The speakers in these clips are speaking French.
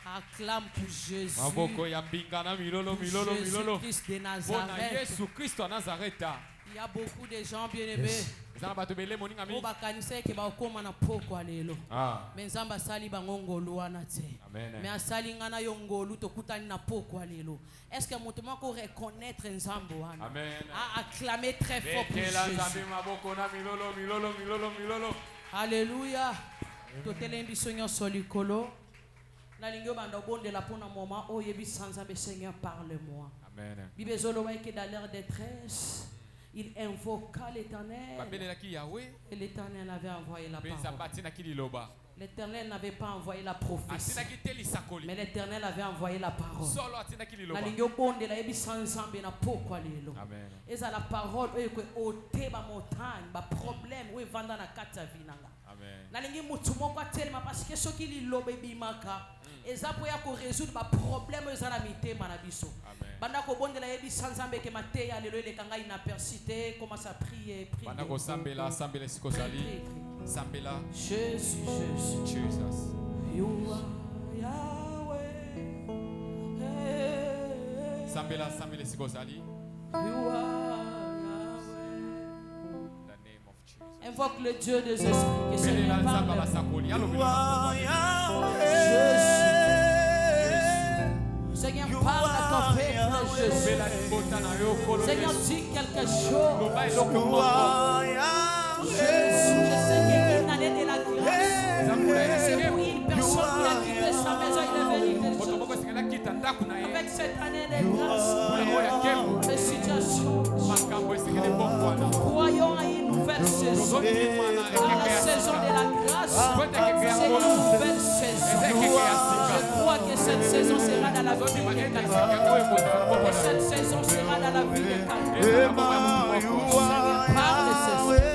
Acclame pour Jésus. Jésus-Christ de Nazareth. Il y a beaucoup de gens bien-aimés. Mais Nzamba sali bangongolo anate. Mais asali ngana yongolo tokutani na poko alelo. Est-ce que motoma ko reconnaître Nzambo wana? A acclamer très fort pour Jésus. Alléluia. Totelembi sonyo solikolo. Na lingyo banda bonde la pona moment o yebi sanzambe Seigneur parle-moi. Amen. Bibezolo wa ke dans leur détresse. Il invoqua l'Éternel. Et l'Éternel avait envoyé la parole. L'Éternel n'avait pas envoyé la prophétie. Mais l'Éternel avait envoyé la parole. Amen. Et ça la parole est ôter ma montagne, ma problème, où est vendre la carte à vinanga. Nalingi mutumo kwa telema parce que ce qui li lobe bimaka ezapo ya ko résoudre ba problème ezala mitema na biso banda ko bondela yebi sanzambe ke mateya lelo ele kanga inapercité commence à prier banda ko sambela sikozali sambela Jesus you are Yahweh sambela sikozali you are invoque le Dieu des esprits que Seigneur parle. Seigneur parle à ton peuple Jésus. Seigneur dis quelque chose. Jésus, je sais qu'il y a une année de la grâce. C'est pour une personne qui a quitté sa maison, il est venu déjà. Avec cette année de grâce, cette situation, croyons à une nouvelle saison. À la saison de la grâce, c'est une nouvelle saison. Je crois que cette saison sera dans la vie de quelqu'un. Que cette saison sera dans la vie de quelqu'un. Seigneur, parle de ceci.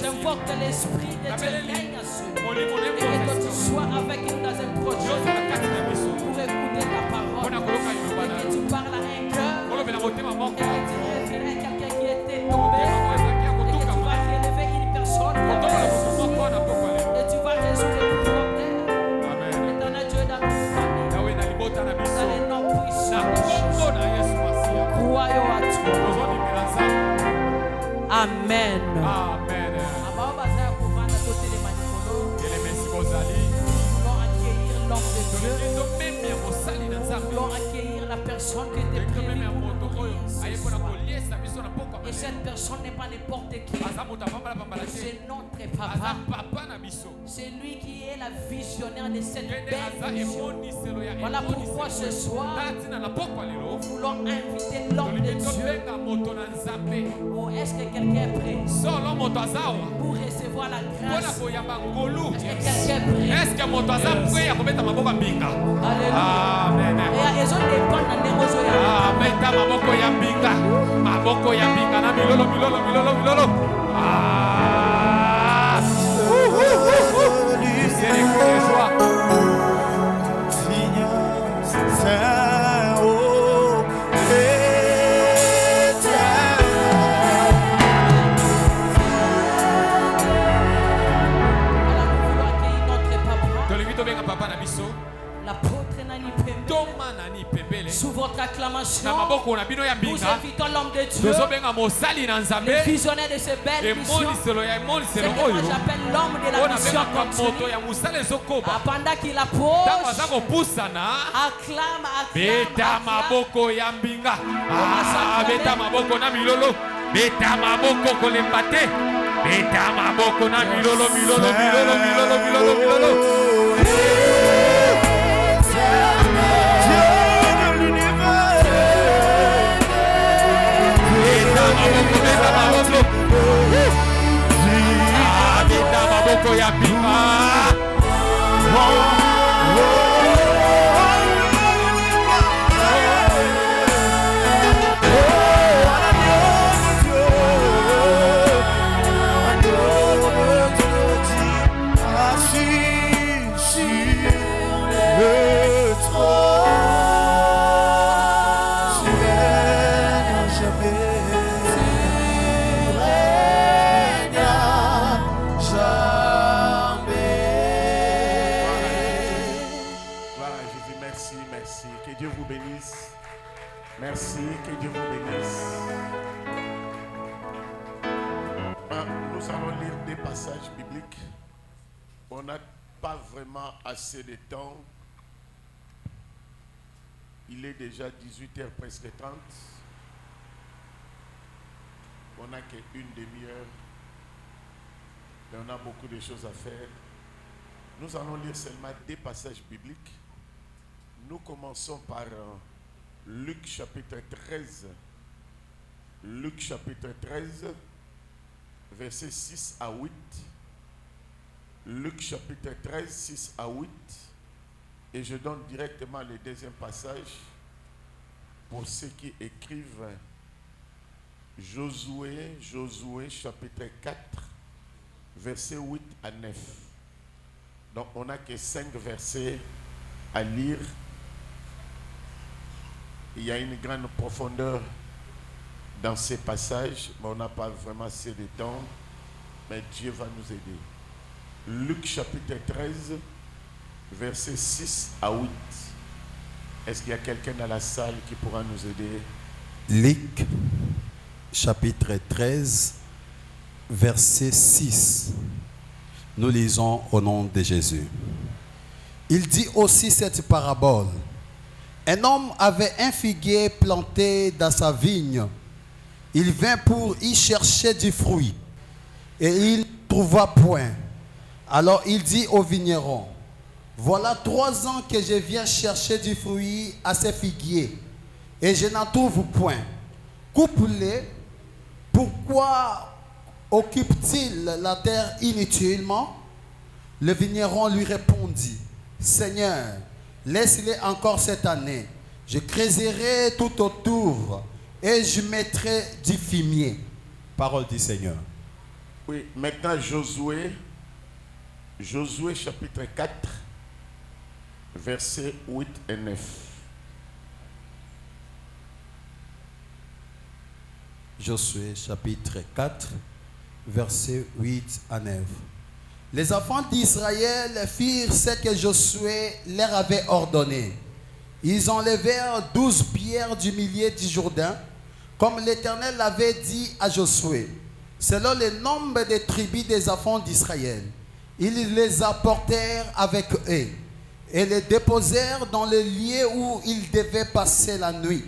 J'invoque que l'esprit de Dieu règne sur nous et que tu sois avec nous dans un projet pour écouter ta parole et que tu parles à un cœur et que tu référais à quelqu'un qui était tombé et que tu vas relever une personne et tu vas résoudre les problèmes. Éternel Dieu dans notre famille, dans les noms puissants de Jésus, croyons à toi. Amen. Nous voulons accueillir la personne qui était prévue pour nous et cette personne n'est pas n'importe qui. C'est notre papa. C'est lui qui est la visionnaire de cette belle vision. Voilà pourquoi ce soir nous voulons inviter l'homme de Dieu. Oh, est-ce que quelqu'un est prêt pour recevoir la grâce? Est-ce que quelqu'un est prêt? Est-ce que mon Alléluia. Amen. Et ils ont des bonnes maboko ya mbinga na milolo. Sous votre acclamation, nous invitons l'homme de Dieu, le visionnaire de ces belles missions. C'est que moi j'appelle l'homme de la mission continue. Pendant qu'il approche, acclame. Beta maboko ya mbinga. Beta maboko na milolo. Beta maboko kolembate. Beta maboko na milolo. Beta maboko ya mbinga. merci, merci. Que Dieu vous bénisse. Merci, que Dieu vous bénisse. Nous allons lire des passages bibliques. On n'a pas vraiment assez de temps. Il est déjà 18h presque 30. On n'a qu'une demi-heure. Mais on a beaucoup de choses à faire. Nous allons lire seulement des passages bibliques. Nous commençons par Luc chapitre 13. Luc chapitre 13, versets 6 à 8. Luc chapitre 13, 6 à 8. Et je donne directement le deuxième passage pour ceux qui écrivent Josué chapitre 4, versets 8 à 9. Donc on n'a que 5 versets à lire. Il y a une grande profondeur dans ces passages, mais on n'a pas vraiment assez de temps. Mais Dieu va nous aider. Luc chapitre 13, versets 6 à 8. Est-ce qu'il y a quelqu'un dans la salle qui pourra nous aider? Luc chapitre 13, verset 6. Nous lisons au nom de Jésus. Il dit aussi cette parabole. Un homme avait un figuier planté dans sa vigne. Il vint pour y chercher du fruit. Et il ne trouva point. Alors il dit au vigneron, voilà 3 ans que je viens chercher du fruit à ces figuiers. Et je n'en trouve point. Coupe-les. Pourquoi occupe-t-il la terre inutilement? Le vigneron lui répondit, Seigneur, laisse-les encore cette année. Je creuserai tout autour et je mettrai du fumier. Parole du Seigneur. Oui, maintenant Josué chapitre 4, versets 8 et 9. Josué chapitre 4, versets 8 à 9. Les enfants d'Israël firent ce que Josué leur avait ordonné. Ils enlevèrent 12 pierres du milieu du Jourdain, comme l'Éternel l'avait dit à Josué, selon le nombre des tribus des enfants d'Israël. Ils les apportèrent avec eux et les déposèrent dans le lieu où ils devaient passer la nuit.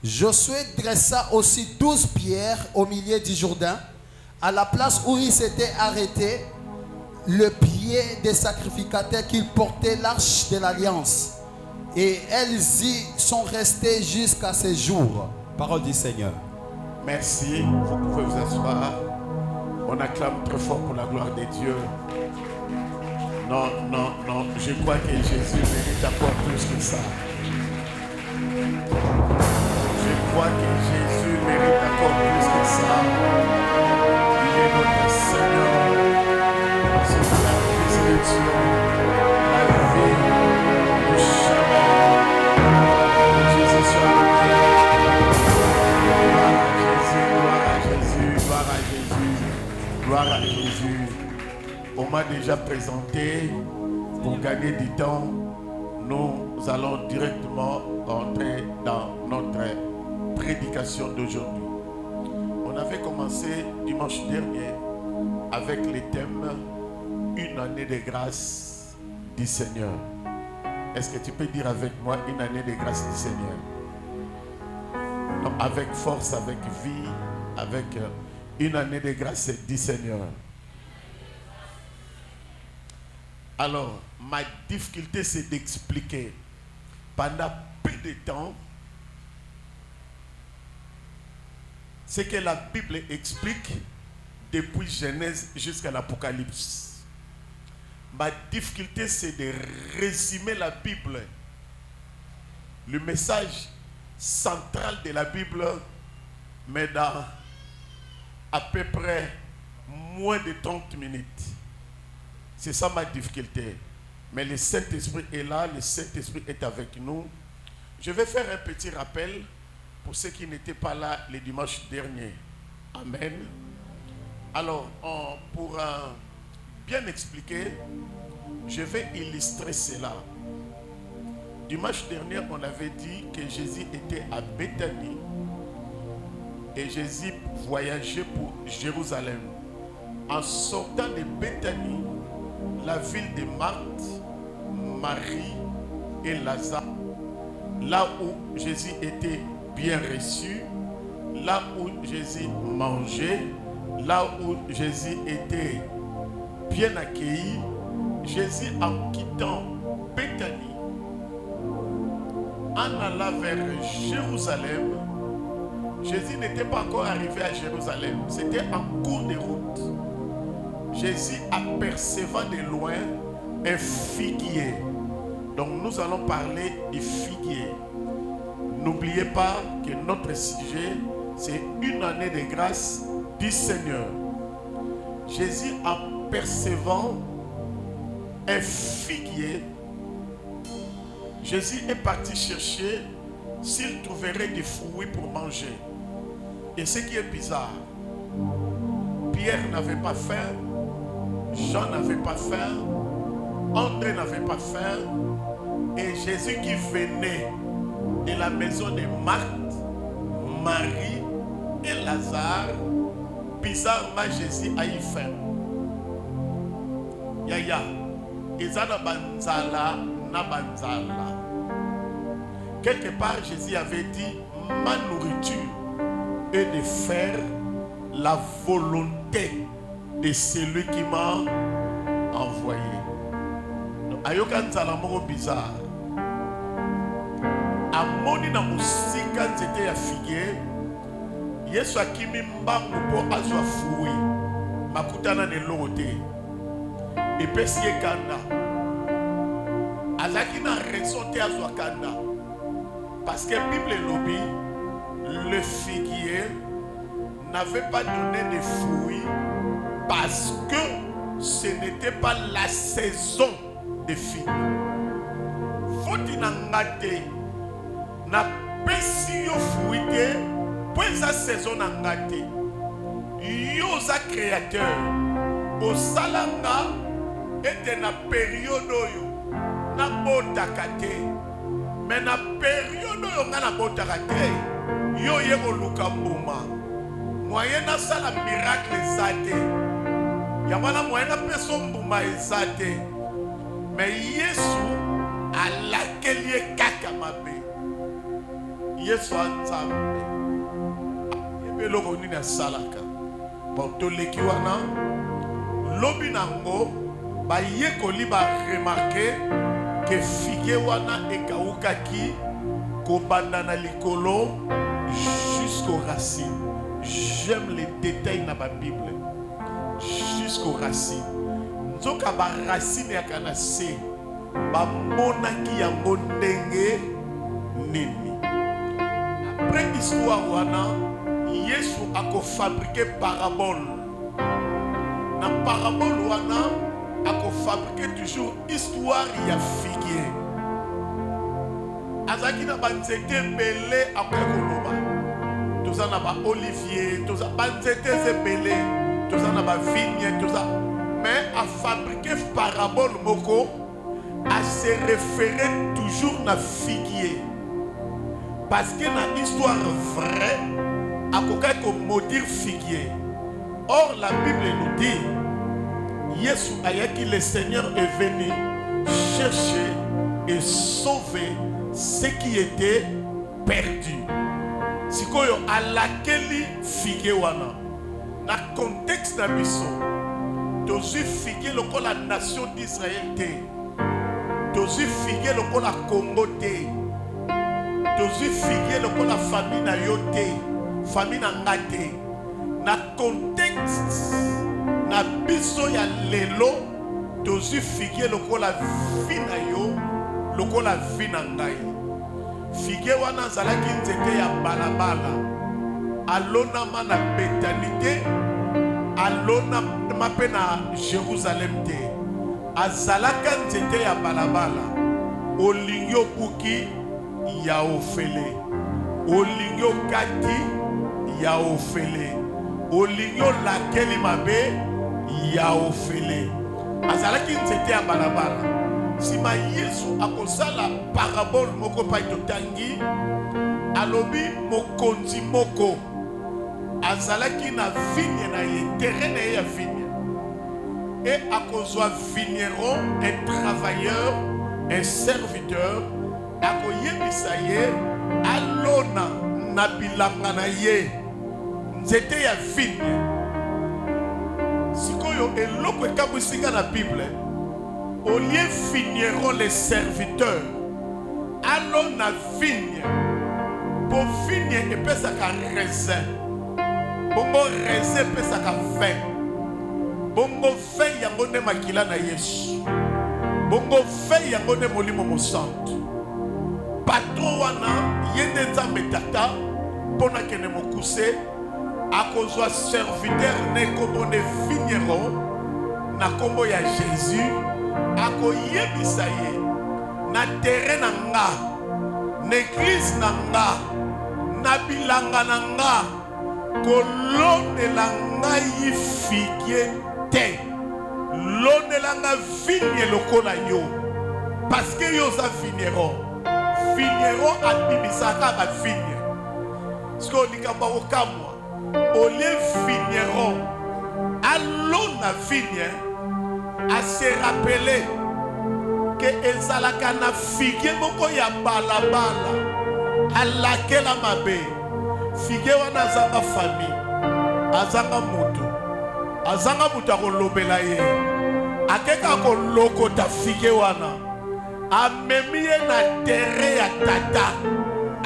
Josué dressa aussi 12 pierres au milieu du Jourdain, à la place où il s'était arrêté, le pied des sacrificateurs qui portaient l'arche de l'alliance. Et elles y sont restées jusqu'à ce jour. Parole du Seigneur. Merci, vous pouvez vous asseoir. On acclame très fort pour la gloire de Dieu. Non, je crois que Jésus mérite encore plus que ça. Je crois que Jésus mérite encore plus que ça. Il est notre Seigneur. C'est la résurrection, la vie, le chemin. Jésus soit loué. Gloire à Jésus, gloire à Jésus, gloire à Jésus. On m'a déjà présenté. Pour gagner du temps, nous allons directement entrer dans notre prédication d'aujourd'hui. On avait commencé dimanche dernier avec le thème une année de grâce du Seigneur. Est-ce que tu peux dire avec moi une année de grâce du Seigneur? Non, avec force, avec vie, avec une année de grâce du Seigneur. Alors, ma difficulté c'est d'expliquer pendant peu de temps ce que la Bible explique depuis Genèse jusqu'à l'Apocalypse. Ma difficulté c'est de résumer la Bible, le message central de la Bible, mais dans à peu près moins de 30 minutes. C'est ça ma difficulté. Mais le Saint-Esprit est là, le Saint-Esprit est avec nous. Je vais faire un petit rappel pour ceux qui n'étaient pas là le dimanche dernier. Amen. Alors, pour bien expliquer, je vais illustrer cela Dimanche dernier, on avait dit que Jésus était à Béthanie et Jésus voyageait pour Jérusalem. En sortant de Béthanie, la ville de Marthe, Marie et Lazare, là où Jésus était bien reçu, là où Jésus mangeait, là où Jésus était bien accueilli, Jésus en quittant Béthanie, en allant vers Jérusalem, Jésus n'était pas encore arrivé à Jérusalem, c'était en cours de route. Jésus apercevant de loin un figuier. Donc nous allons parler du figuier. N'oubliez pas que notre sujet, c'est une année de grâce du Seigneur. Jésus apercevant un figuier, Jésus est parti chercher s'il trouverait des fruits pour manger. Et ce qui est bizarre, Pierre n'avait pas faim, Jean n'avait pas faim, André n'avait pas faim, et Jésus qui venait de la maison de Marthe, Marie et Lazare, bizarrement Jésus a eu faim. Yaya, Ezana banzala na banzala. Quelque part, Jésus avait dit, ma nourriture est de faire la volonté de celui qui m'a envoyé. Ayokan Zalamoro bizarre. Amoni na musika nzete ya figuier. Yesu akimi mbangu po azwa fruit. Makutana ne lote. Epesi ekanda. Azaki na raison te azwa kanda. Parce que la Bible lobby, le figuier n'avait pas donné de fruits parce que ce n'était pas la saison de figues. Faut-il n'engagé na pesi yo fruité pour sa saison n'engagé. Yo sa créateur au salanga était na période yo na botakate. Mais na période où on a botaka te, yo yego luka mbuma. Moyen na sala miracle zate. Yamana moyen na peso mbuma ezate. Mais Yesu a laquelle kaka mabe. Yesu anzambe. Yebelo koni na salaka. Porto leki wana lobi nango ba yekoli ba remarquer que figuier wana ekaukaki kobanda likolo jusqu'aux racines. J'aime les détails dans la Bible. Jusqu'aux racines. Nzoka ba racine ya kanase ba monaki yango ndenge nini. Après histoire wana Yesu ako fabriquer parabole. Na parabole wana a fabriqué toujours histoire ya figuier. Azaki na banzete belé après koloba. Tout ça na ba olivier, tout ça banzete belé, tout ça na ba vigne, tout ça. Mais a fabriqué parabole moko a se référer toujours na figuier. Parce que na histoire vraie a koka ko maudire figuier. Or la Bible nous dit Yesu ayaki le Seigneur est venu chercher et sauver ce qui était perdu. Sikoyo alakeli figuier wana. Na contexte na biso. Tozu figuier lokola nation d'Israël te. Tozu figuier lokola Congo te. Tozu figuier lokola famille na yo te. Famille na nga te. Na contexte na biso ya lelo tozu figuier lokola vi na yo lokola vi na ngai. Figuier wana zalaki nzete ya balabala alona mana Béthanie, alona mape na Jérusalem te. Azalaka nzete ya balabala olingi okuki ya ofele, olingi okati ya ofele, olingi olakeli mabe ya ofele. Azalaki nzete ya balabala. sima Yesu akosala parabole moko pa totangi alobi mokonzi moko azalaki na vigne na ye terrain na ye ya vigne et akozwa vigneron un travailleur un serviteur akoyebisa ye alona na bilanga na ye nzete ya vigne sikoyo eloko ekabwisika na Bible au lieu vigneron les serviteurs alona vigne pour vigne epesaka raisin bongo raisin epesaka vin bongo vin yango nde makila na Yesu bongo vin yango nde molimo mosantu patron wana ye nde Nzambe tata mpona kende mokuse akozwa serviteur ne kombo nde vigneron na kombo ya Jésus akoyebisa ye na terrain na nga na église na nga na bilanga na nga kolonela ngai figie te lonela nga vigne lokola yo parce que yo za vigneron abimisaka ba vigne siko likamba okamwa ole vigneron alona vigne a se rappeler que ezalaka na figue moko ya balabala alakela mabe figue wana azanga famille azanga mutu akolobela ye akeka kolokota figue wana amemi ye na terre ya tata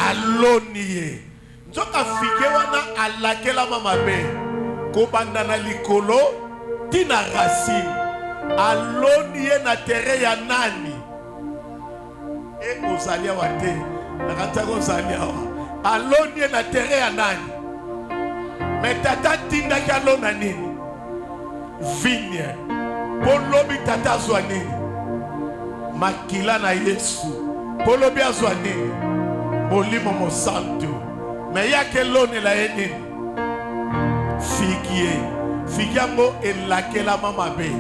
aloni ye nzoka figue wana alakelama mabe kobanda na likolo tina racine aloni ye na terre ya nani e ozalia wate nakataka ozalia wa aloni ye na terre ya nani me tata tindaki alona nini vigne polobi tata azwa nini makila na Yesu polobi azwa nini molimo mosantu me yake lonela ye nini figie yango elakelama mabe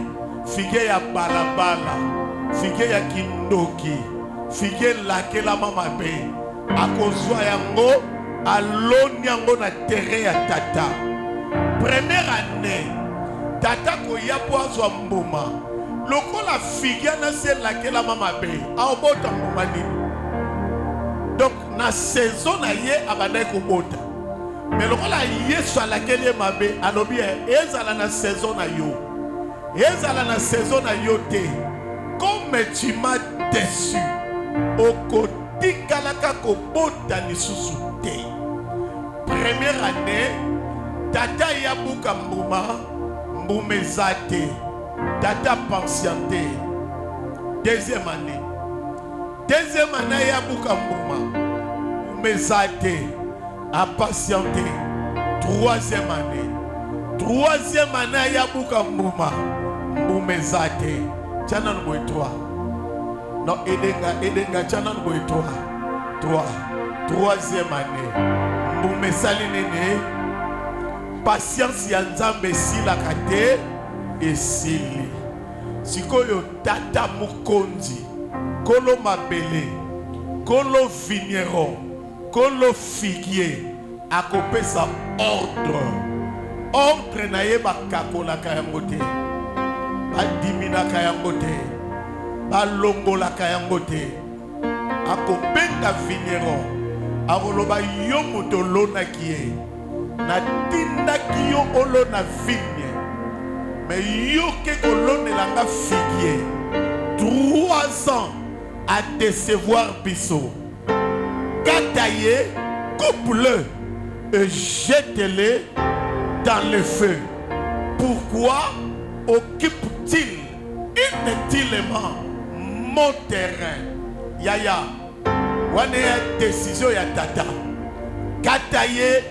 figue ya balabala figue ya kindoki figue elakelama mabe akozwa yango aloni yango na terrain ya tata première année tata koya po azwa mbuma lokola figue na se elakelama mabe aobota mbuma nini donc na saison na ye abandaki kobota mais lokola Yesu alakeli ye mabe alobi ezala na saison na yo ezala na saison na yo te comme tu m'as déçu okotikalaka kobota lisusu te première année tata yabuka mbuma mbuma eza te tata patiente deuxième année yabuka mbuma mbuma eza te apatiente troisième année yabuka mbuma mbuma eza te tiana numéro 3 non edenga tiana numéro 3 troisième année mbuma esali nini patience ya Nzambe esilaka te esili sikoyo tata mokonzi kolo mabele kolo vigneron kolo figuier akopesa ordre na ye bakakolaka yango te badiminaka yango te balongolaka yango te akobenga vigneron akoloba yo moto olonaki ye natindaki yo olona vigne mais yo ke kolonelanga figuier 3 ans à décevoir biso kataye coupe-le et jette-le dans le feu. Pourquoi occupe-t-il inutilement mon terrain? Yaya, wane ya décision ya tata. Kataye,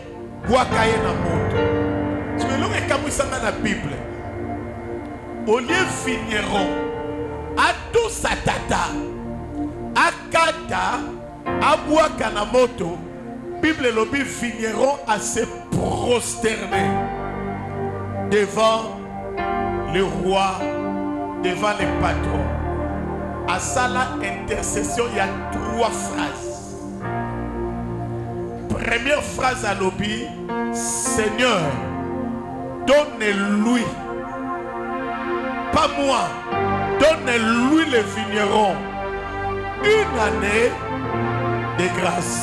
wakaye na moto. Tu me l'as kabusanga na Bible. Au lieu vigneron, à tout sa tata, akata, abwaka na moto. Bible lobi vigneron à se prosterner devant le roi, devant les patrons. À ça, l'intercession, il y a 3 phrases. Première phrase à l'objet, Seigneur, donne-lui, pas moi, donne-lui le vigneron, une année de grâce.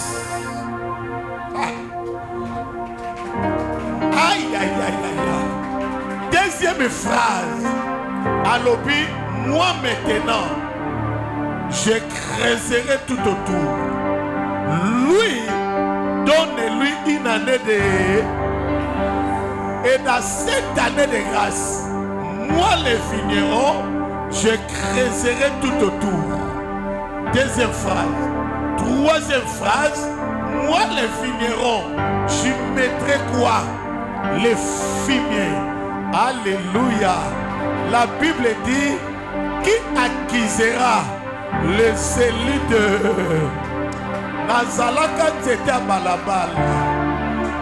Aïe, aïe, aïe, aïe. Deuxième phrase, à l'objet, moi maintenant, je creuserai tout autour. Lui, donne-lui une année de... Et dans cette année de grâce, moi le vigneron, je creuserai tout autour. Deuxième phrase. Troisième phrase, moi le vigneron, je mettrai quoi? Les fumiers. Alléluia. La Bible dit, qui accusera les élites de Nazalaka nzete à balabala,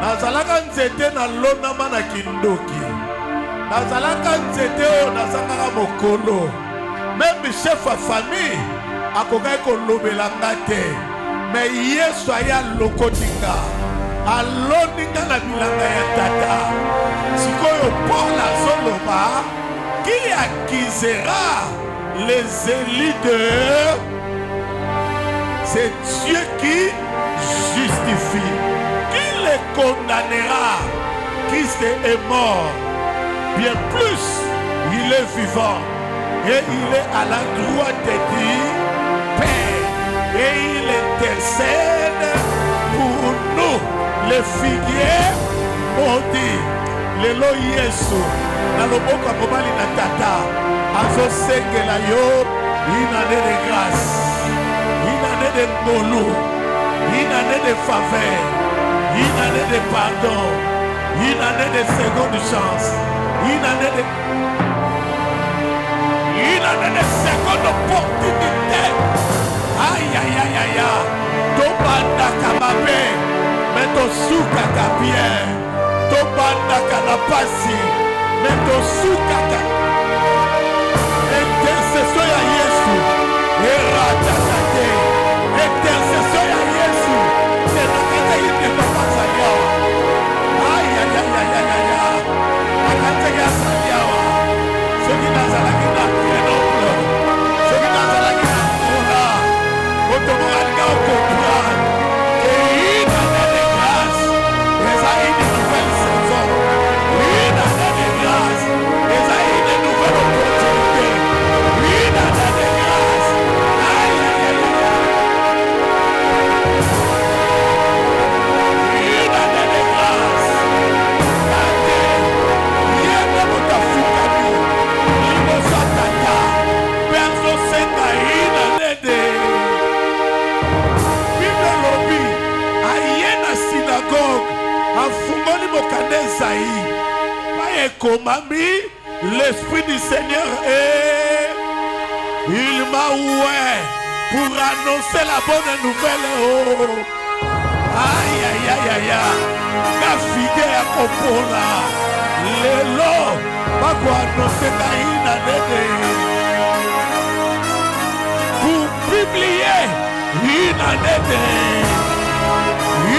Nazalaka nzete na lonama na kindoki, Nazalaka nzete o nazangaka mokolo. Même chef à famille akokai kolobela ngate, mais Yesu aya lokotinga aloninga na bilanga ya tata. Sikoyo Paul azoloba, qui accusera les élites? C'est Dieu qui justifie. Qui les condamnera? Christ est mort. Bien plus, il est vivant. Et il est à la droite du Père. Et il intercède pour nous. Les figuiers ont dit, Lelo Yesu, na loboka mobali na tata, azo sengela yo, une année de grâce. Une année de ngolu, une année de faveur, une année de pardon, une année de seconde chance, une année de seconde opportunité. Aïe aïe aïe aïe aïe. Tobanda kamabe, mais to souka kabien. Tobanda kanapasi, mais to souka ka. Intercession ya Yesu. Eratakate. Intercession ya Yesu. Tenakata yite papa sayawa. Aïe aïe aïe aïe aïe aïe. Akate ya sayawa. Soki nazalaki na kenoble. Soki nazalaki na kona. Otomokalika okomprendre. Et une année de grâce. Mais à une nouvelle saison. Une année de grâce. Mais à une nouvelle opportunité. Une année de grâce. Aïe aïe aïe aïe. Une année de grâce. Ate. Yende motafukami. Liboso tata. Perso senga une année de... Bible lobi. Aye na synagogue. Afungoli mokande Esaïe. Paye komami. L'Esprit du Seigneur est... Il m'a oué pour annoncer la bonne nouvelle. Oh. Aïe aïe aïe aïe aïe. La figue à Kopona. Lelo. Pas pour annoncer une année de... Pour publier une année de...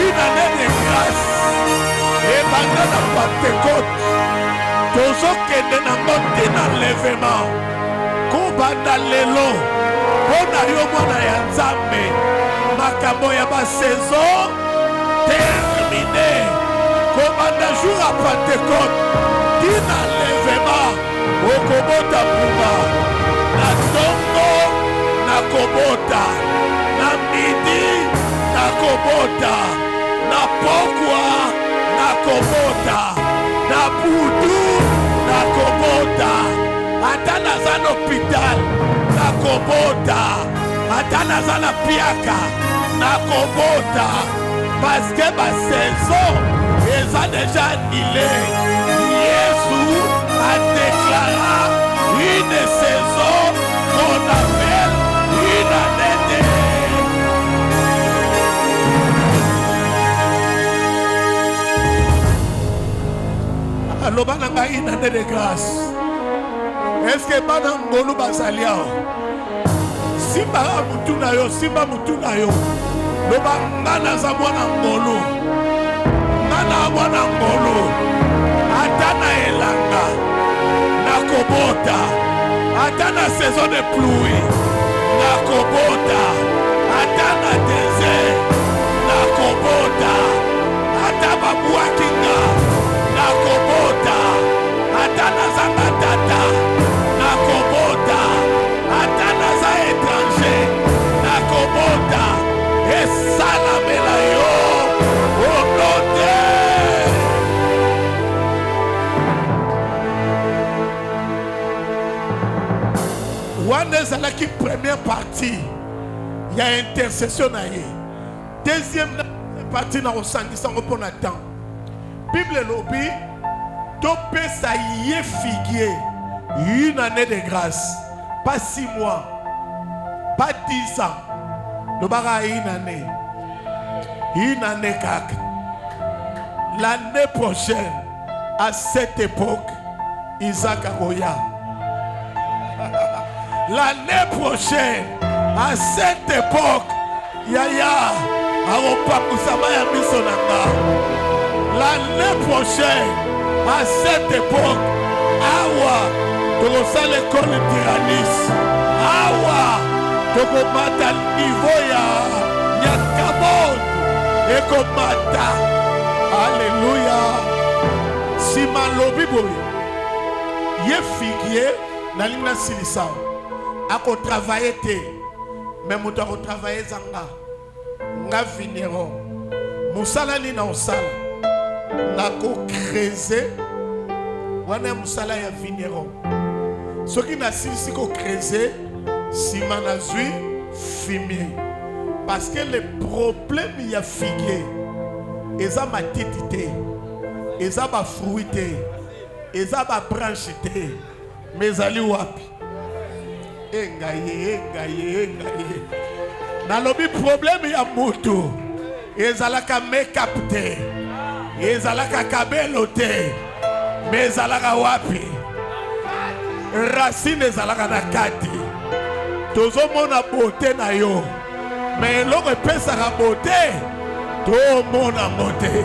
Une année de grâce. Et pendant la Pentecôte. Tozo kende na monte na levement. Kobanda lelo. Bona yo mwana ya Nzambe. Makambo ya ba saison terminé. Kobanda jour à Pentecôte. Dina levement. Okobota puma. Na tongo na kobota. Na midi na kobota. Na pokwa na kobota. Na budu na kobota. Ata naza na hôpital na kobota. Ata naza na piaka na kobota. Parce que ma saison est déjà annulée. Jésus a déclaré une saison qu'on appelle une année de... Alors, on a une année de grâce. Est-ce que Madame Ngolu Basalia, Simba mutuna yo, simba mutuna yo. Loba ngana za mwana ngolo. Ngana mwana ngolo. Atana elanga. Nakobota. Atana saison de pluie. Nakobota. Atana désert. Nakobota. Ataba buakinga. Nakobota. Atana zangatata. Nakobota. Atana za étranger. Nakobota. Et salamela yo. Au nom de Wana zalaki première partie. Il y a intercession na ye. Deuxième partie na osangisa pour na temps. Bible lobi to pesa ye figuier une année de grâce, pas 6 mois, pas 10 ans. Le bara une année kaka. L'année prochaine, à cette époque, Isaac Agoya. L'année prochaine, à cette époque, Yaya Aropakusabaya Misonanga. L'année prochaine, à cette époque, Awa, Togosa l'école de Tyrannis. Awa, Togomata niveau ya Kabon. Et Komata. Alléluia. Sima lobi boy. Ye figuier, Nalina Silisa. Ako travailler te. Mais mouta ko travailler zanga. Nga vinero. Musala ni na osala. Nako creuser. Wana musala ya vinero. Soki na silisi ko creuser, sima na zui fumier. Parce que le problème il y a figuier. Eza matiti, eza ba fruit, eza ba branche te. Mais ali wapi? Engaye. Nalobi problème ya moto. Ezalaka make-up te. Ezalaka kabelo te. Mais ezalaka wapi? Racine ezalaka na kati. Tozo mona beauté na yo. Mais l'autre pesa la beauté. Tout le monde a monté.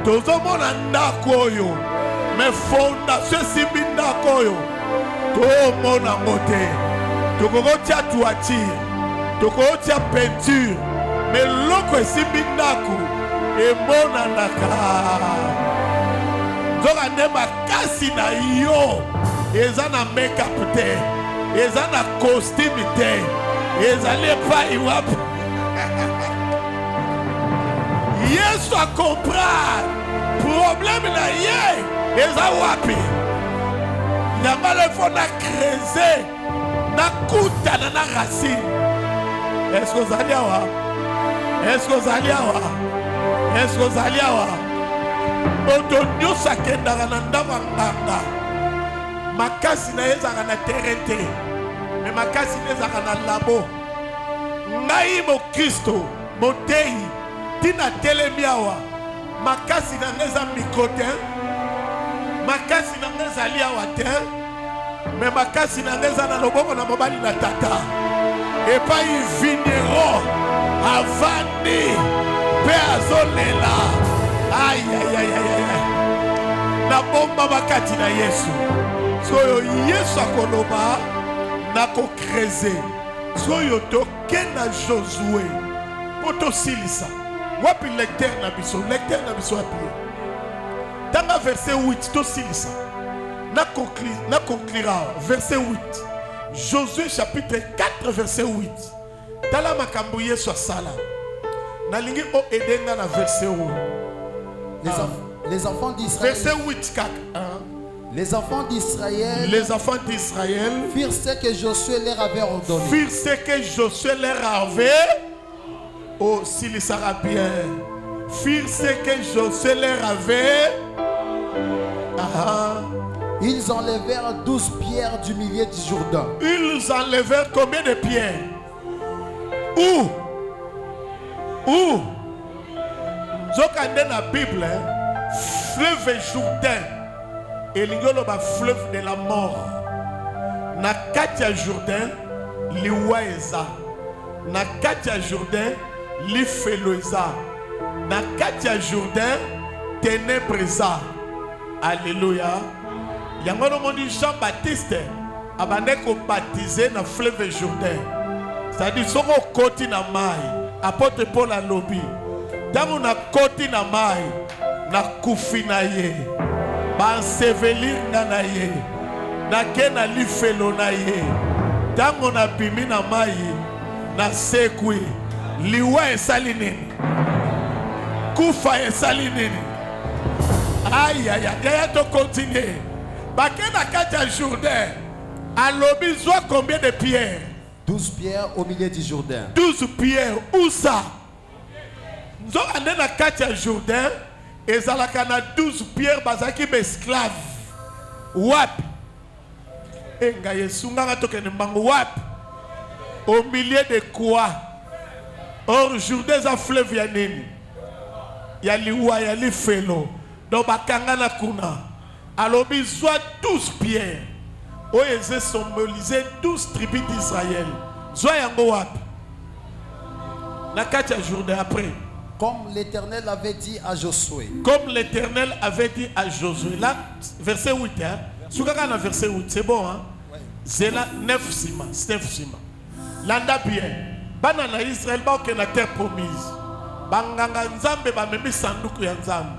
Tout le monde a ndakoyo. Mais fondation simbi ndakoyo. Tout le monde a monté. Tout le monde a toiture. Tout le monde a peinture. Mais l'autre simbi ndako. Et mon andaka. Donc on a ma kasi na yo. Et ça na make-up te. Et ça na costume te. Et ça n'est pas iwap. Yesu a comprendre problème na ye eza wapi nyamba le fo na creuser na kutana na racine. Est-ce que vous allez awa? Est-ce que vous allez awa? Est-ce que vous allez awa? Moto nyonso akendaka na ndako nganga makasi na ezaka na terrain te mais makasi na ezaka na labo. Ngai mo Kristo motei tina telemiawa makasi na ngeza mikote makasi na ngeza liawa te mais makasi na ngeza na loboko na mobali na tata et pas une vinero avandi pe azolela aïe na bomba bakati na Yesu soyo Yesu akoloba na ko creuser soyo to kena Josué poto silisa. Wapi lecteur na biso apiye. Dans verset 8, to silisa. Na conclura verset 8. Josué chapitre 4 verset 8. Tala makambo Yesu asala. Na lingi o edenga na verset 1. Les enfants d'Israël. Verset 8 4. Les enfants d'Israël firent ce que Josué leur avait ordonné. Oh, s'il sera bien. Firent ce que Josué leur avait. Ils enlevèrent 12 pierres du milieu du Jourdain. Ils enlevèrent combien de pierres? Où? Zokande na Bible, fleuve Jourdain. Et l'ingolo ba fleuve de la mort. Na katia Jourdain, liwa eza. na kati ya Jourdain lifelo eza, na kati ya Jourdain ténèbres eza. Alléluia. Yango no moni Jean Baptiste abande ko baptiser na fleuve Jourdain. C'est-à-dire soko koti na mai, apôtre Paul alobi. Tango na koti na mai, na kufi na ye, ba ensevelir na ye, na ke na lifelo na ye. Tango na bimi na mai, na sekwi, liwa esali nini, kufa esali nini. Aïe aïe aïe, y'a to continuer. Baké na kati ya Jourdain, alobi zwa combien de pierres? 12 pierres au milieu du Jourdain. 12 pierres, où ça? Nous allons na kati ya Jourdain, et zalaka na 12 pierres bazaki esclave. Wap. Enga yesu nga tokene mbango wap. Au milieu de quoi? Or Jourdain za fleuve ya nini? Ya liwa ya lifelo. Donc bakanga na kuna. Alobi zwa 12 pierres. Oye ze symboliser 12 tribus d'Israël. Zwa yango wap. Na kati ya Jourdain après. Comme l'Éternel avait dit à Josué. Comme l'Éternel avait dit à Josué. Là, verset 8. Hein? Soukaka na verset 8. C'est bon. Hein? C'est là 9 sima. 9 sima. Landa bien. Bana na Israël ba na terre promise. Banganga nzambe ba memi sanduku ya nzambe.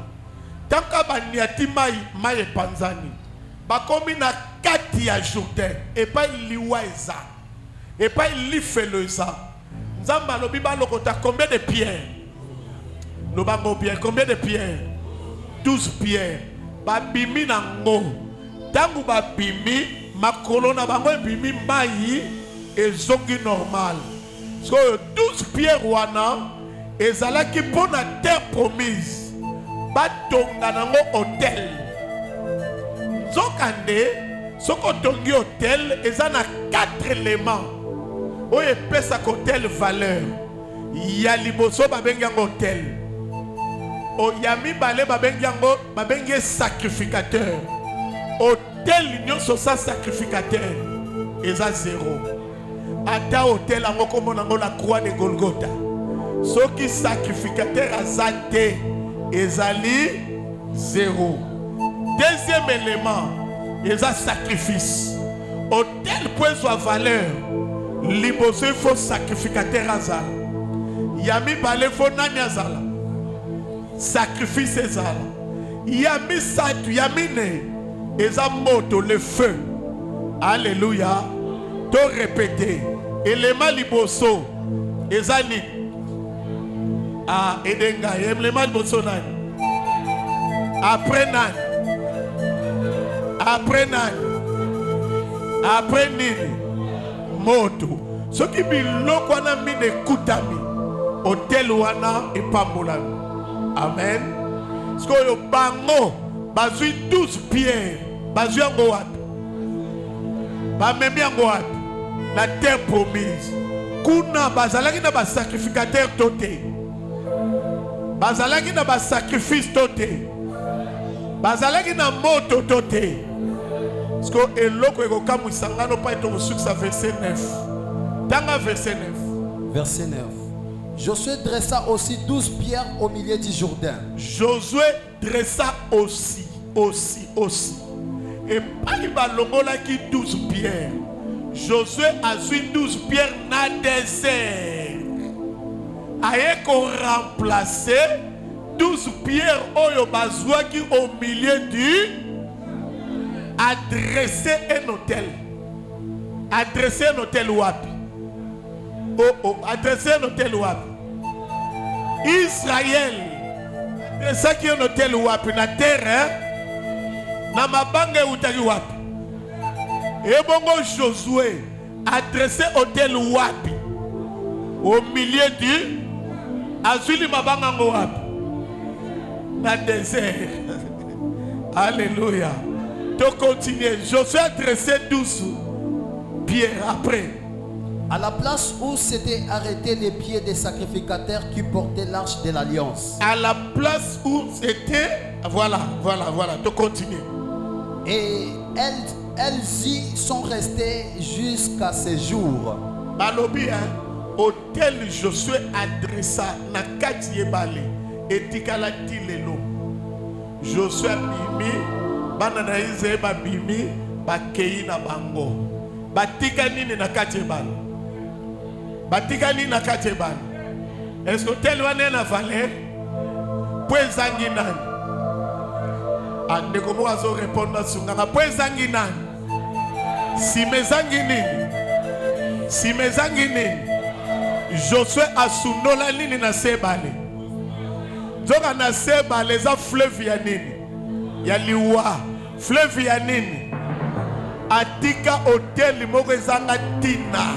Tanka baniati mai panzani. Ba komi na kati ya Jourdain. Et pas liwa eza. Et pas lifelo eza. Nzamba lobi ba lokota combien de pierres? Nous avons bien combien de pierres? 12 pierres. Babimi nango. Tangu babimi makolo na bango bimi mai ezongi normal. So 12 pierres wana ezalaki pona terre promise. Batonga nango hôtel. Zokande soko tongi hôtel ezana 4 éléments. Oye pesa hôtel valeur. Ya liboso babengi yango hôtel. O yami bale babengi sacrificateur. Hôtel nyonso sa sacrificateur eza 0. Ata hôtel ango komona ngo la croix de Golgotha. Soki sacrificateur azate ezali 0. Deuxième élément, eza sacrifice. Hôtel pour sa valeur. Liboso il faut sacrificateur azala. Yami bale faut nani azala. Sacrifice ezala. Yami satu yamine eza moto le feu. Alléluia. To répéter. Élément liboso ezali. Ah edenga élément liboso nani. Après nani. Après nani. Après nini. Moto. Ce qui biloko wana mine kutami. Hotel wana epambolami. Amen. Ce que bango bazui 12 pierres. Bazui yango wapi? Bamemi yango wapi? La terre promise. Kuna bazalaki na ba sacrificateur toté. Bazalaki na ba sacrifice toté. Bazalaki na moto toté. Ce que eloko ekokamu sangano pa eto suksa verset 9. Tanga verset 9. Verset 9. Josué dressa aussi 12 pierres au milieu du Jourdain. Josué dressa aussi. Et pas il balongola qui 12 pierres. Josué a su 12 pierres na désert. Aye ko remplacer 12 pierres oyo bazwa qui au milieu du adresser un hôtel. Adresser un hôtel wapi? Adresser un hôtel wapi? Israël. Adresser qui un hôtel wapi na terre, hein? Na mabanga utaki wapi? Et bongo Josué adresser hôtel wapi? Au milieu du azuli mabanga wapi? Na désert. Alléluia. To continuer. Josué adressait 12 pierres après. À la place où s'étaient arrêtés les pieds des sacrificateurs qui portaient l'arche de l'alliance. À la place où c'était, voilà, to continuer. Et elles y sont restées jusqu'à ce jour. Balobi, hein, Hôtel Josué adressa na kati yebale etikala ti lelo. Josué bimi bana na Israël babimi bakei na bango. Batika nini na kati yebale? Batika nini na kati yebale? Est-ce que hôtel wana na valeur? Poezangi nani? Ande komo azo répondre sunganga poezangi nani? Si mezangi nini? Si mezangi nini? Josué asundola nini na sebale. Zoka na sebale za fleuve ya nini? Ya liwa. Fleuve ya nini? Atika hotel moko ezanga tina.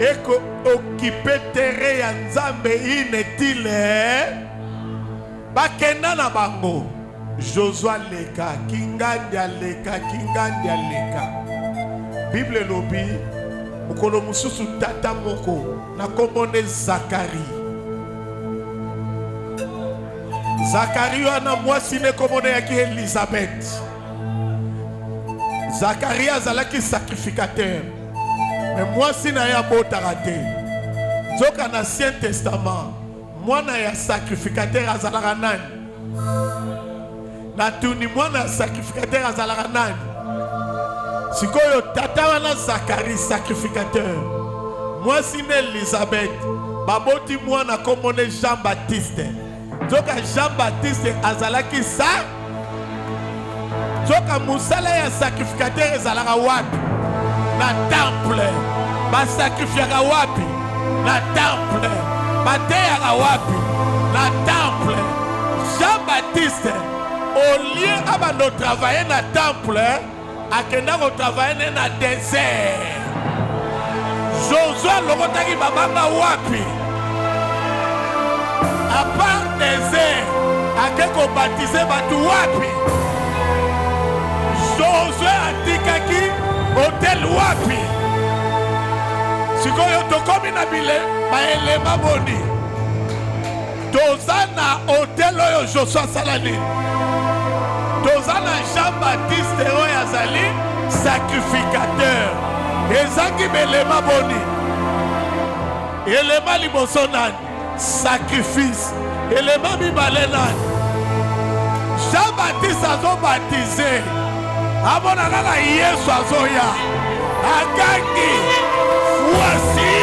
Eko occupé terre ya nzambe inetile. Bakenda na bango. Josué leka, kingandi aleka, kingandi aleka. Bible lobi mukolo mususu tata moko na kombone Zakari. Zakari wana mwasi ne kombone yaki Elisabeth. Zakari azalaki sacrificateur. Mais mwasi na ya botaka te. Zoka na Ancien Testament mwana ya sacrificateur azalaka nani? Na tuni mwana sacrificateur azalaka nani? Sikoyo tata wana Zakari sacrificateur. Mwasi ne Elisabeth baboti mwana komone Jean-Baptiste. Zoka Jean-Baptiste azalaki sa. Zoka musala ya sacrificateur ezalaka wapi? Na temple. Ba sacrifiaka wapi? Na temple. Bateyaka wapi? Na temple. Jean-Baptiste au lieu abando travailler na temple, akenda ko travailler na désert. Josué lokotaki babanga wapi? À part désert, akeko baptiser batu wapi? Josué atikaki hôtel wapi? Sikoyo tokomi na bile ba elema boni. Tozana hôtel oyo Josué salani. Tozana Jean-Baptiste oyo azali sacrificateur. Ezangi belema boni. Elema liboso nani? Sacrifice. Elema mibale nani? Jean-Baptiste azo baptisé. Abona kaka Yesu azoya. Akangi. Voici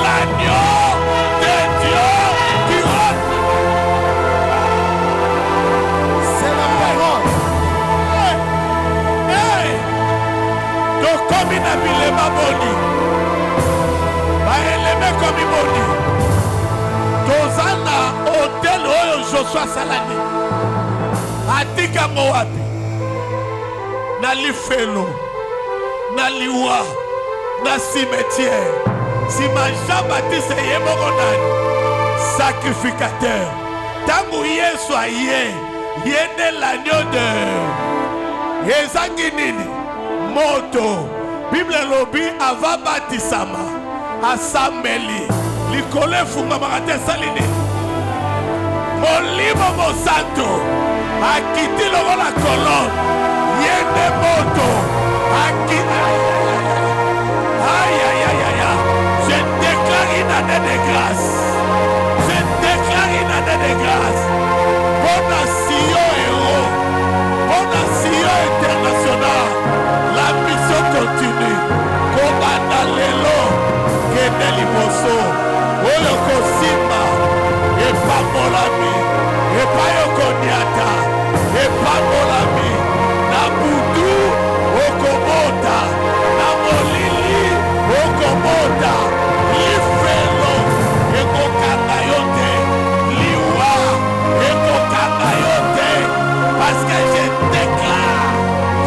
l'agneau de Dieu qui ôte. C'est la parole. Hey! Tokomi na bilema boni. Ba eleme komi boni. Tozana hôtel oyo Josué salani. Atika mo wapi? Na lifelo. Na liwa. Na cimetière. Si ma Jean-Baptiste yemoko nani? Sacrificateur. Tangu Yesu aye. Yende l'agneau de. Ezangi nini? Moto. Bible lobi ava batisama. Asambeli. Likole funga makate salini. Molimo mosanto. Akiti logo la colonne. Yende moto. Akiti. Aïe, aïe, aïe, aïe. Je déclare une année de grâce. Je déclare une année de grâce. Bon Sio héros. Bon Sio international. La mission continue. Komanda lelo. Kedeli moso. Oyo kosima. Epa molami. Epa yokoniata. Epa molami. Na budu. Okomota. Na molili. Okomota. Lifelo. Eko kangayote. Liwa. Eko kangayote. Parce que je déclare.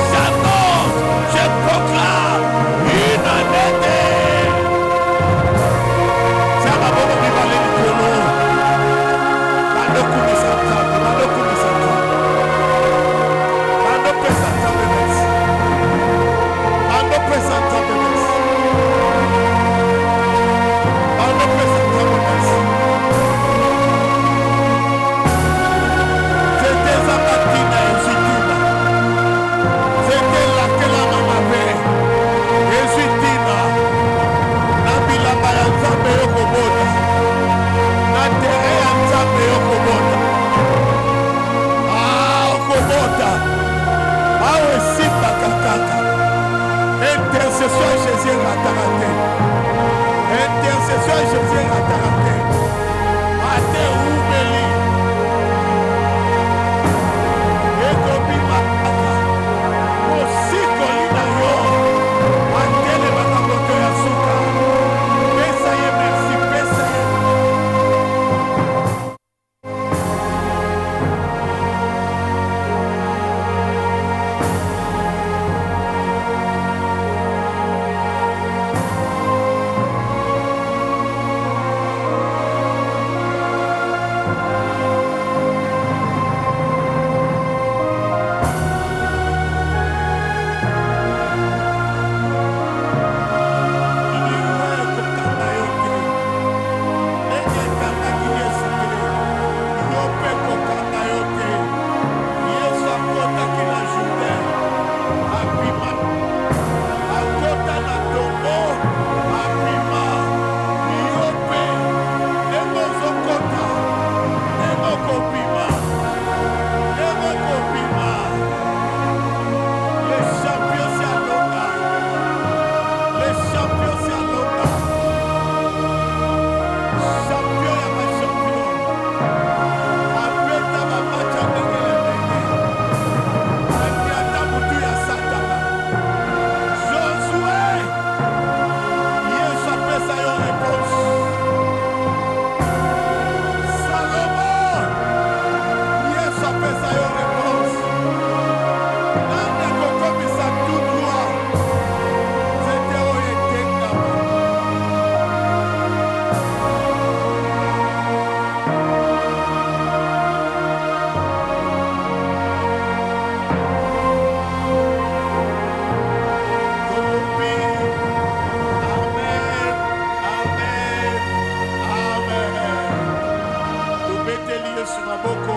J'annonce. Je proclame. Une année de. C'est ma bonne vivale du polo. Mando kumi santana. Mando kumi santana. Mando pesantana. Mando pesantana. C'était la Yesu maboko.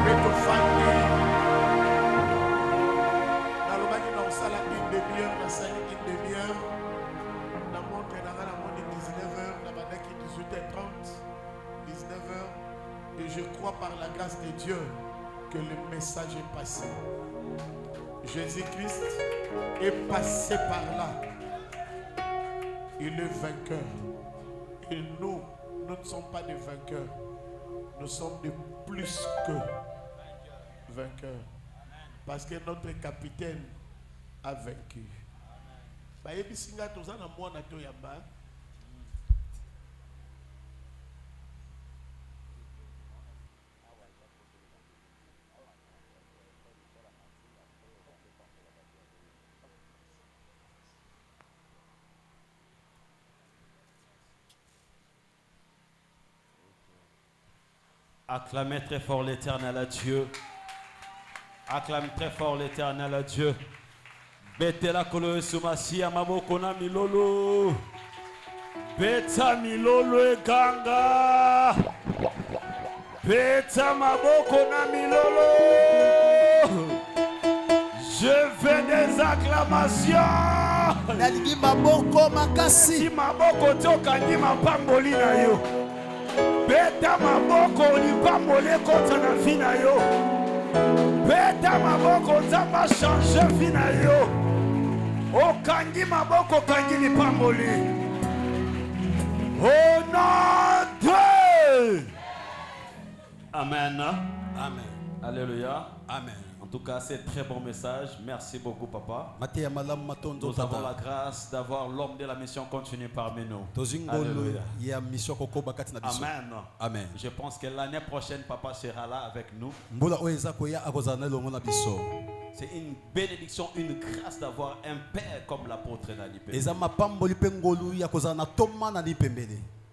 Beto fandi. Nalobaki na osala une demi-heure, nasali une demi-heure. La montre est dans la montre 19h, la bandaki 18h30, 19h. Et je crois par la grâce de Dieu que le message est passé. Jésus-Christ est passé par là. Il est vainqueur. Et nous ne sommes pas des vainqueurs. Nous sommes de plus que vainqueurs. Parce que notre capitaine a vaincu. Acclamez très fort l'Éternel à Dieu. Acclamez très fort l'Éternel à Dieu. Betela kolo sumasia maboko na milolo. Beta milolo eganga. Beta maboko na milolo. Je fais des acclamations. Nalingi maboko makasi. Si maboko toka ni mapamboli na yo. Beta maboko lipambole kota na vie na yo. Beta maboko nzamba change vie na yo. Okangi maboko kangi lipamboli. Au nom de Amen. Amen. Alléluia. Amen. En tout cas, c'est un très bon message. Merci beaucoup, papa. Nous Nous avons la grâce d'avoir l'homme de la mission continue parmi nous. Alléluia. Amen. Amen. Je pense que l'année prochaine, papa sera là avec nous. C'est une bénédiction, une grâce d'avoir un père comme l'apôtre Nalipe.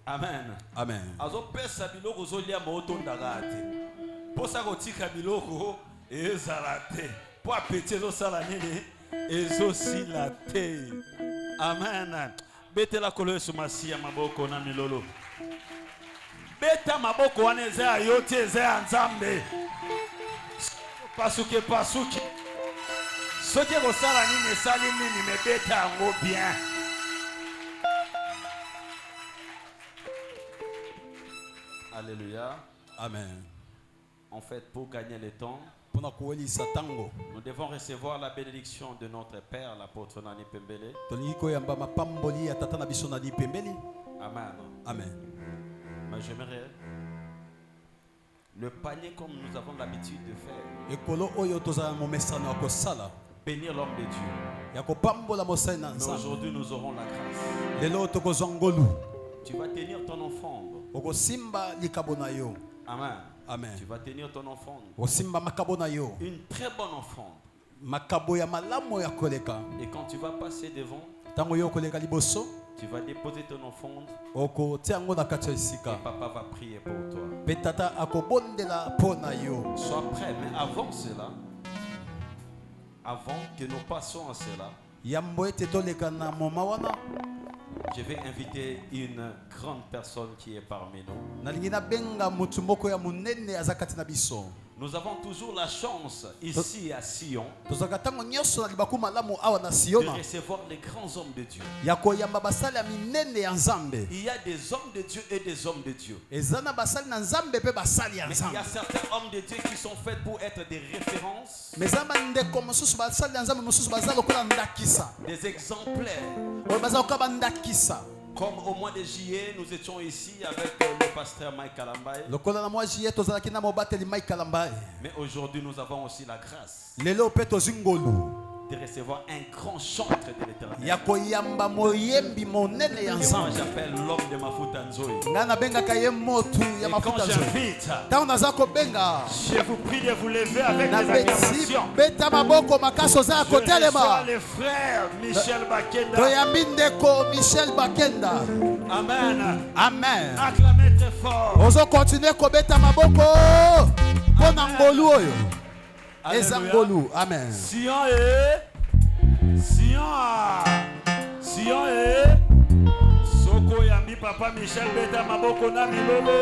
Amen. Amen. Azo pesa biloko zolia motonda gate. Posa kotika biloko ezalate. Po apeti ezosala nini ezosila te. Amen. Betela kolo Yesu masia maboko na milolo. Beta maboko wana eza yo te eza ya Nzambe. Pasuke. Soki kosala nini esali nini me beta yango bien. Alléluia. Amen. En fait, pour gagner le temps, nous devons recevoir la bénédiction de notre Père, l'apôtre Nani Pembele. Amen. Amen. Mais j'aimerais le panier comme nous avons l'habitude de faire. Bénir l'homme de Dieu. Mais aujourd'hui, nous aurons la grâce. Tu vas tenir ton offrande. Amen. Amen. Tu vas tenir ton offrande. Une très bonne offrande. Et quand tu vas passer devant, tu vas déposer ton offrande. Et papa va prier pour toi. Sois prêt. Mais avant cela, avant que nous passions à cela, je vais inviter une grande personne qui est parmi nous. Nous avons toujours la chance ici à Sion de recevoir les grands hommes de Dieu. Il y a des hommes de Dieu et des hommes de Dieu. Mais il y a certains hommes de Dieu qui sont faits pour être des références, des exemplaires. Comme au mois de juillet, nous étions ici avec le pasteur Mike Kalambaye. Mais aujourd'hui, nous avons aussi la grâce de recevoir un grand chantre de l'Éternel. Et moi, j'appelle l'homme de Mafuta Nzoï. Et quand j'invite, je vous prie de vous lever avec des acclamations. Je reçois le frère Michel Bakenda. Amen. Amen. Acclamez très fort. Amen. Sion Soko Yambi Papa Michel Beta Maboko na Milolo.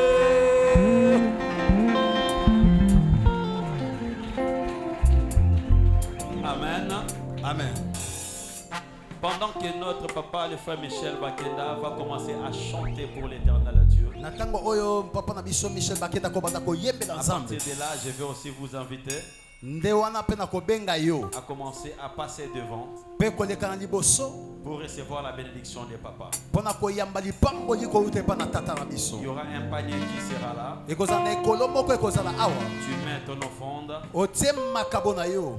que notre papa, le frère Michel Bakenda, va commencer à chanter pour l'éternel à Dieu, à partir de là, je vais aussi vous inviter à commencer à passer devant pour recevoir la bénédiction des papas. Il y aura un panier qui sera là. Tu mets ton offrande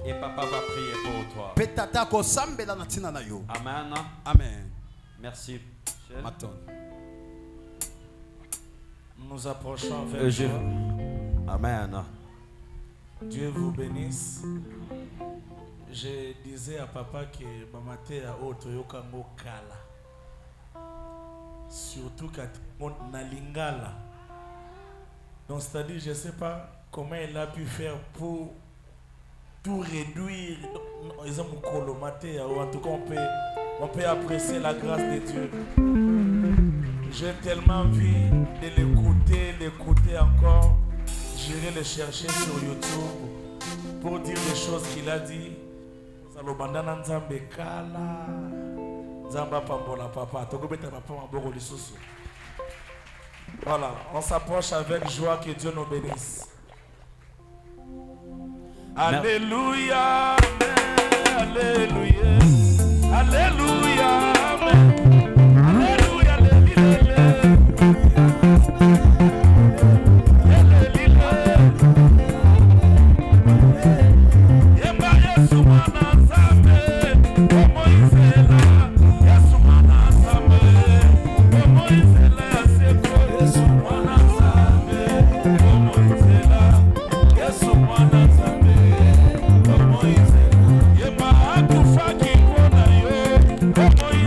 et papa va prier pour toi. Amen. Amen. Merci. Nous approchons vers Dieu. Amen. Dieu vous bénisse. Je disais à papa que mamate a autre yokango kala. Surtout quand on a lingala. Donc c'est-à-dire, je ne sais pas comment il a pu faire pour tout réduire. En tout cas, on peut apprécier la grâce de Dieu. J'ai tellement envie de l'écouter encore. J'irai le chercher sur YouTube pour dire les choses qu'il a dit. Voilà, on s'approche avec joie, que Dieu nous bénisse. Alléluia, amen, alléluia, alléluia, amen, alléluia, alléluia. Oh,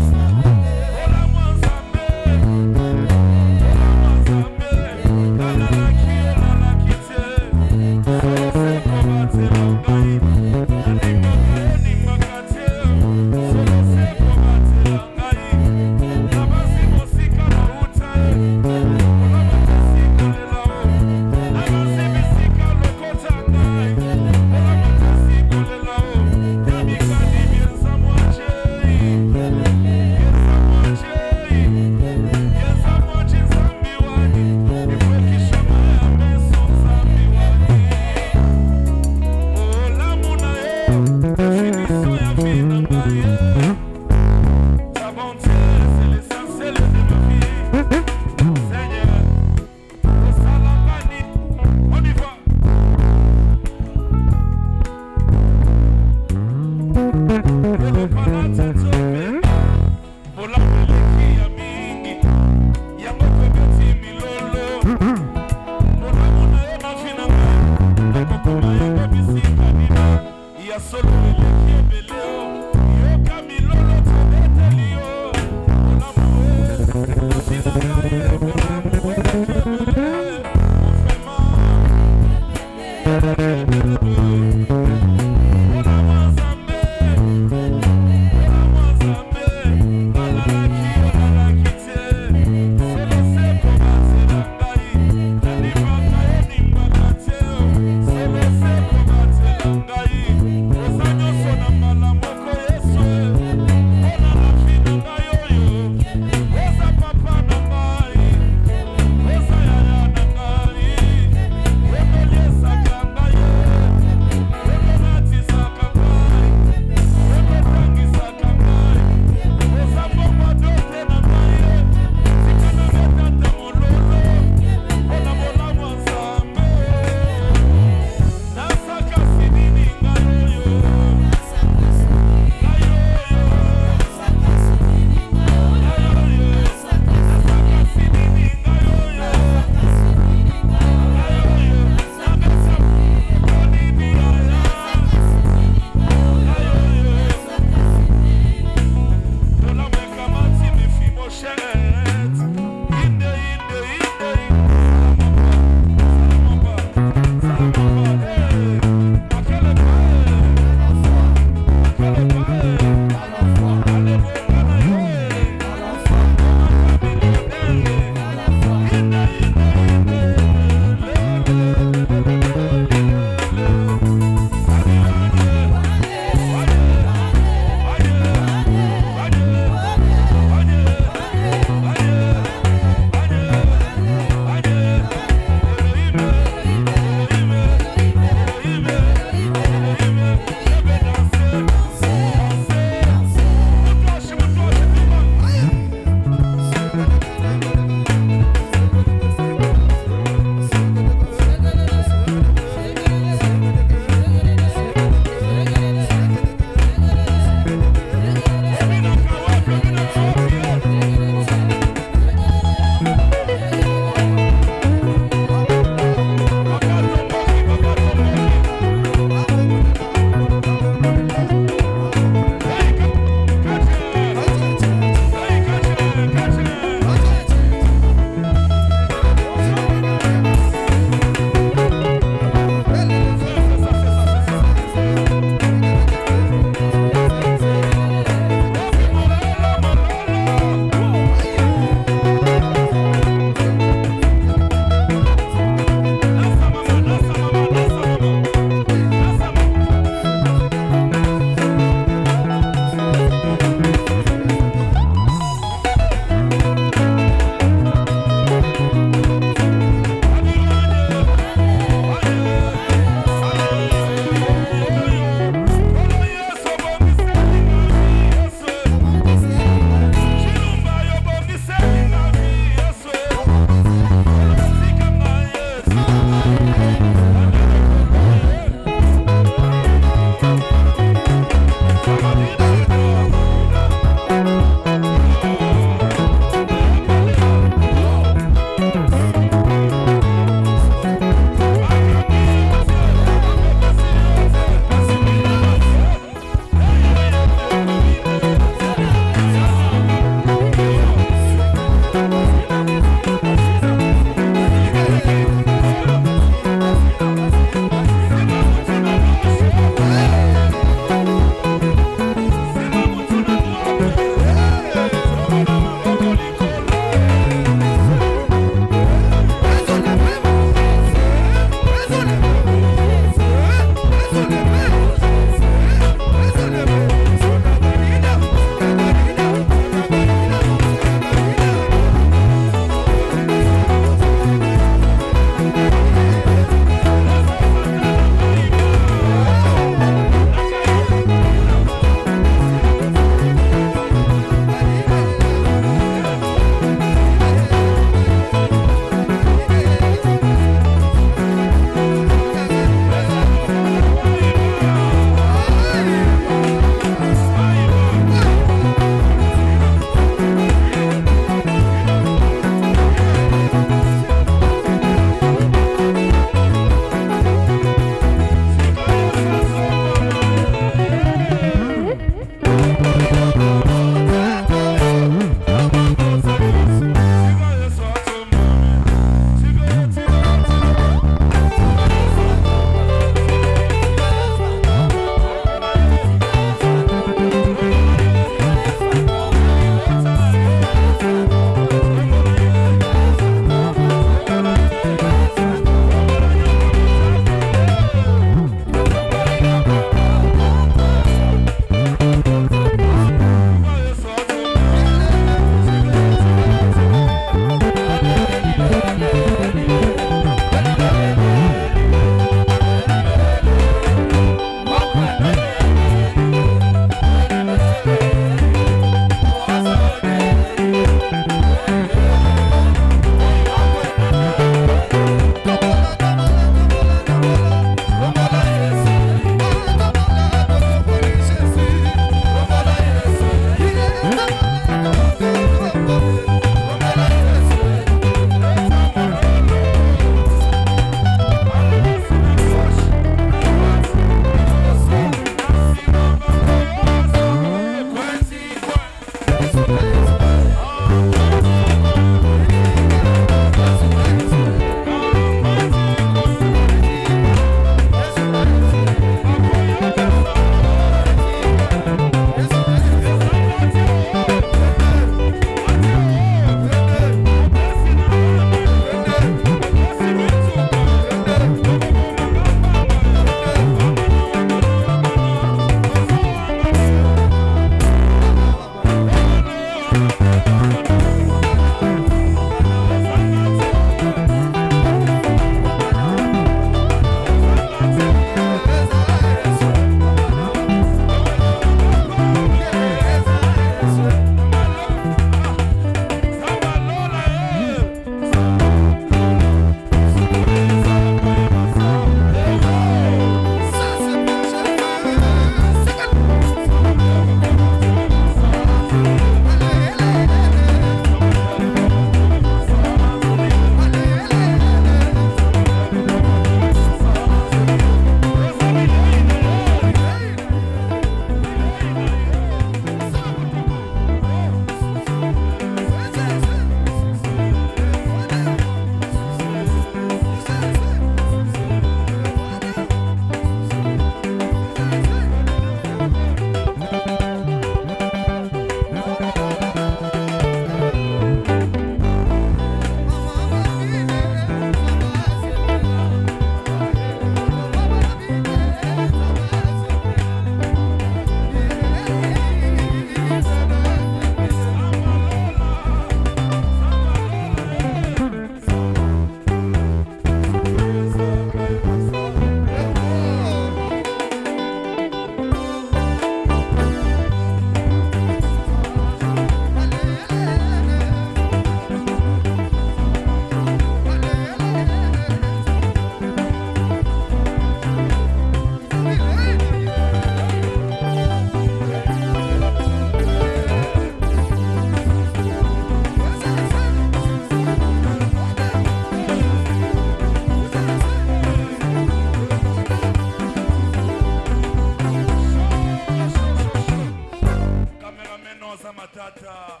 Non, Azamatata.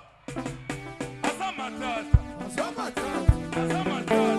Azamatata. Azamatata. Azamatata.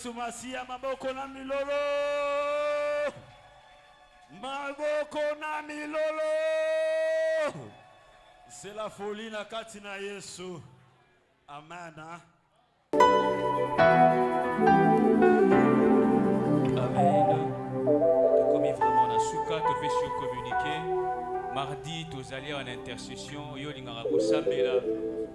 Sumasia maboko na milolo. Maboko na milolo. C'est la folie na katina Yesu. Amen. Amen. Comme vraiment na suka to pesi communiquer. Mardi tous allés en intercession yo lingara kosambela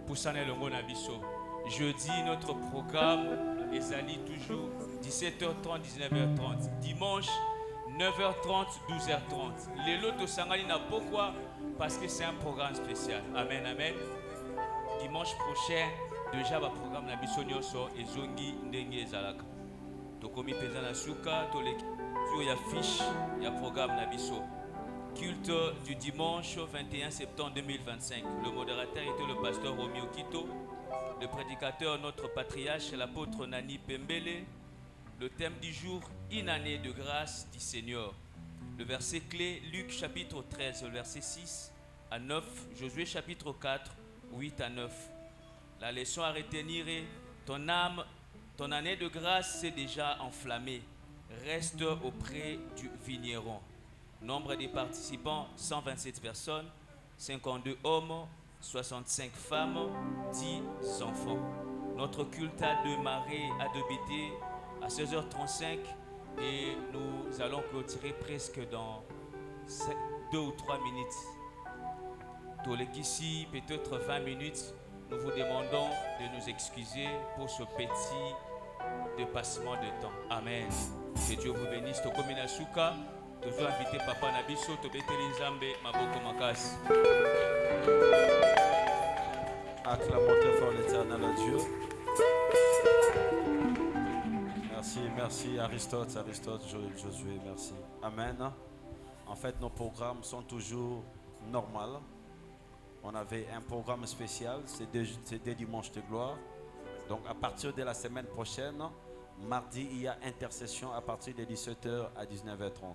pusana longo na biso. Jeudi notre programme Ezali toujours 17h30, 19h30. Dimanche, 9h30, 12h30. Les lots sangani na pourquoi? Parce que c'est un programme spécial. Amen, amen. Dimanche prochain, déjà le programme na biso nyonso ezongi ndenge ezalaka. Tokomi peza na suka, to l'équipe ya fiche, ya programme na biso. Culte du dimanche 21 septembre 2025. Le modérateur était le pasteur Romeo Kito. Le prédicateur, notre patriarche, l'apôtre Nani Pembele. Le thème du jour, une année de grâce du Seigneur. Le verset clé, Luc chapitre 13, le verset 6 à 9, Josué chapitre 4, 8 à 9. La leçon à retenir est, ton âme, ton année de grâce s'est déjà enflammée. Reste auprès du vigneron. Nombre des participants, 127 personnes, 52 hommes, 65 femmes, 10 enfants. Notre culte a démarré à débuter à 16h35 et nous allons clôturer presque dans 2 ou 3 minutes. Tolekisi, peut-être 20 minutes. Nous vous demandons de nous excuser pour ce petit dépassement de temps. Amen. Que Dieu vous bénisse. Tokomina Suka, toujours invité Papa Nabiso, Tobeteli Nzambe, Maboko Makasi. Acclamons très fort l'Éternel à Dieu. Merci Aristote, Josué, merci. Amen. En fait, nos programmes sont toujours normaux. On avait un programme spécial, c'est des dimanches de gloire. Donc à partir de la semaine prochaine, mardi, il y a intercession à partir de 17h à 19h30.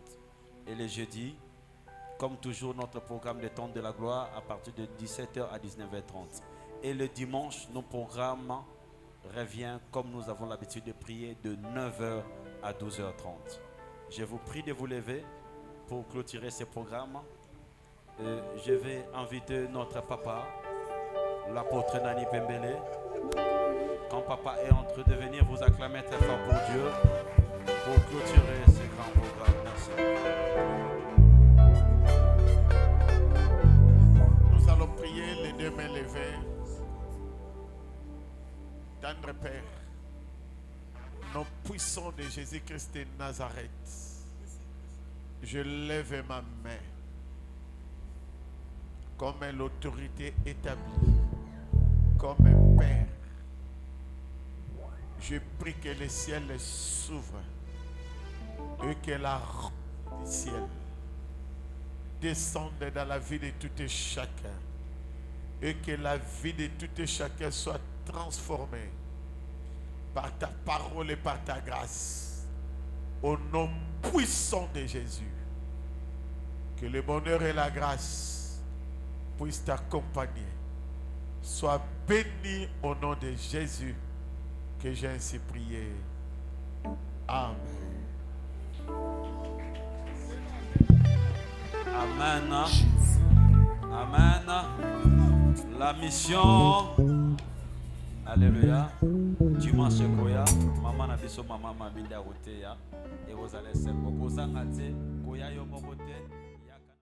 Et le jeudi, comme toujours, notre programme de temps de la gloire à partir de 17h à 19h30. Et le dimanche, nos programmes reviennent comme nous avons l'habitude de prier de 9h à 12h30. Je vous prie de vous lever pour clôturer ce programme. Je vais inviter notre papa, l'apôtre Nani Pembele. Quand papa est en train de venir, vous acclamez très fort pour Dieu pour clôturer ce grand programme. Merci. Nous allons prier les deux mains levées. Tendre Père, nom puissant de Jésus-Christ de Nazareth, je lève ma main comme l'autorité établie, comme un Père. Je prie que le ciel s'ouvre et que la robe du ciel descende dans la vie de tout et chacun et que la vie de tout et chacun soit transformée par ta parole et par ta grâce au nom puissant de Jésus. Que le bonheur et la grâce puissent t'accompagner. Sois béni au nom de Jésus que j'ai ainsi prié. Amen. Amen. Amen. La mission. Alléluia. Dimanche koya, maman na biso maman mabinda rote ya. Et vous allez se kokozanga te koya yo mokote.